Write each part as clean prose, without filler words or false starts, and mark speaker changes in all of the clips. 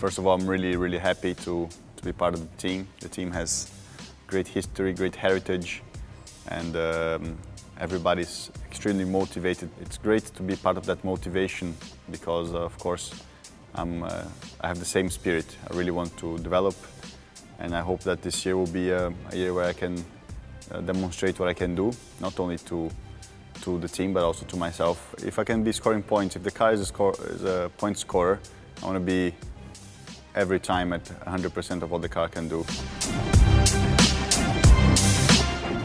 Speaker 1: First of all, I'm really happy to be part of the team. The team has great history, great heritage, and everybody's extremely motivated. It's great to be part of that motivation because, of course, I have the same spirit. I really want to develop, and I hope that this year will be a year where I can demonstrate what I can do, not only to the team but also to myself. If I can be scoring points, if the car is a point scorer, I want to be every time at 100% of what the car can do.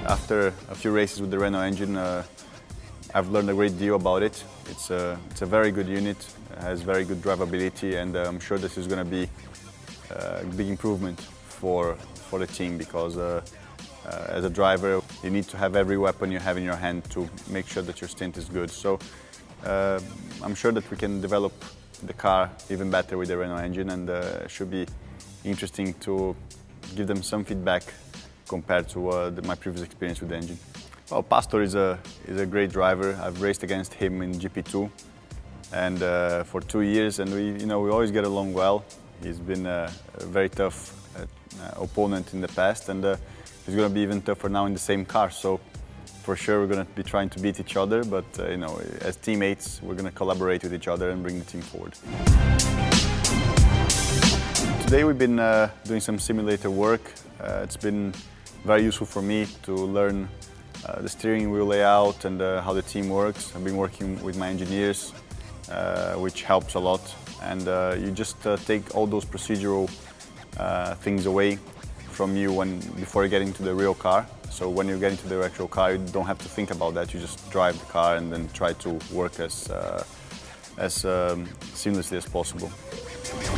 Speaker 1: After a few races with the Renault engine, I've learned a great deal about it. It's a very good unit, it has very good drivability, and I'm sure this is going to be a big improvement for the team because as a driver, you need to have every weapon you have in your hand to make sure that your stint is good. So I'm sure that we can develop the car even better with the Renault engine, and it should be interesting to give them some feedback compared to my previous experience with the engine. Well, Pastor is a great driver. I've raced against him in GP2 and for 2 years, and we always get along well. He's been a very tough opponent in the past, and he's going to be even tougher now in the same car. So for sure we're going to be trying to beat each other, but as teammates we're going to collaborate with each other and bring the team forward. Today we've been doing some simulator work. It's been very useful for me to learn the steering wheel layout and how the team works. I've been working with my engineers, which helps a lot. And you just take all those procedural things away from you before you get into the real car. So when you get into the actual car, you don't have to think about that. You just drive the car and then try to work as seamlessly as possible.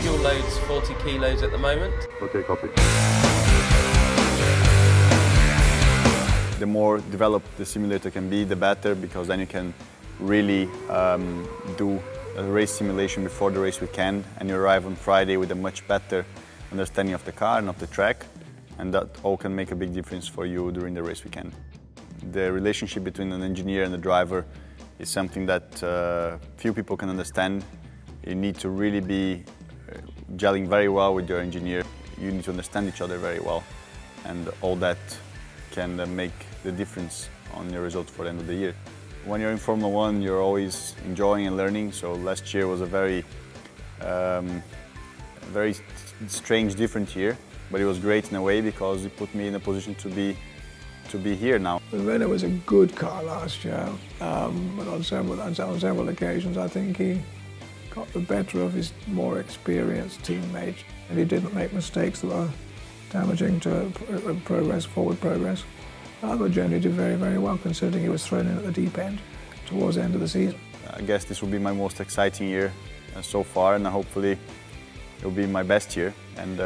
Speaker 2: Fuel load's 40 kilos at the moment.
Speaker 1: Okay, copy. The more developed the simulator can be, the better, because then you can really do a race simulation before the race weekend, and you arrive on Friday with a much better understanding of the car and of the track, and that all can make a big difference for you during the race weekend. The relationship between an engineer and a driver is something that few people can understand. You need to really be gelling very well with your engineer. You need to understand each other very well, and all that can make the difference on your results for the end of the year. When you're in Formula 1, you're always enjoying and learning, so last year was a very strange, different year, but it was great in a way because it put me in a position to be here now.
Speaker 3: The Renault was a good car last year, but on several occasions I think he got the better of his more experienced teammates, and he didn't make mistakes that were damaging to forward progress. But generally did very well, considering he was thrown in at the deep end towards the end of the season.
Speaker 1: I guess this will be my most exciting year so far, and hopefully it will be my best year, and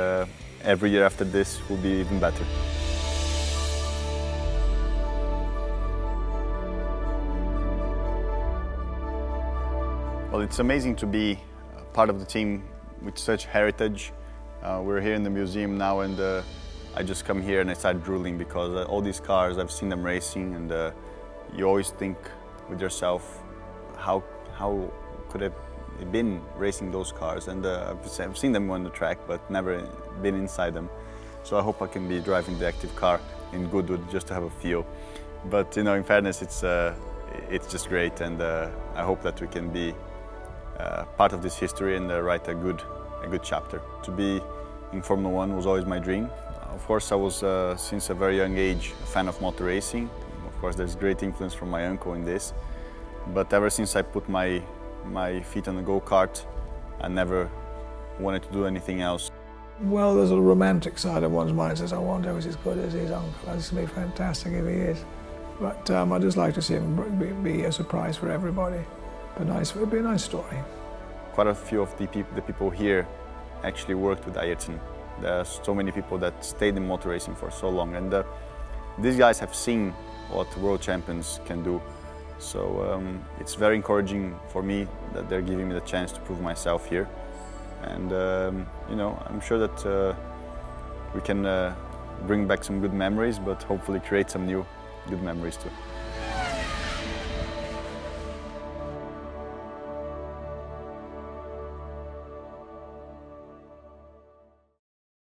Speaker 1: every year after this will be even better. Well, it's amazing to be part of the team with such heritage. We're here in the museum now, and I just come here and I start drooling because all these cars, I've seen them racing, and you always think with yourself, how could it have been racing those cars? And I've seen them on the track, but never been inside them. So I hope I can be driving the active car in Goodwood just to have a feel. But in fairness, it's just great, and I hope that we can be part of this history and write a good chapter. To be in Formula 1 was always my dream. Of course, I was, since a very young age, a fan of motor racing. Of course, there's great influence from my uncle in this. But ever since I put my feet on the go-kart, I never wanted to do anything else.
Speaker 3: Well, there's a romantic side of one's mind that says, I wonder if he's as good as his uncle. It's going to be fantastic if he is. But I'd just like to see him be a surprise for everybody. It'd be a nice story.
Speaker 1: Quite a few of the people here actually worked with Ayrton. There are so many people that stayed in motor racing for so long, and these guys have seen what world champions can do. So it's very encouraging for me that they're giving me the chance to prove myself here. And I'm sure that we can bring back some good memories, but hopefully create some new good memories too.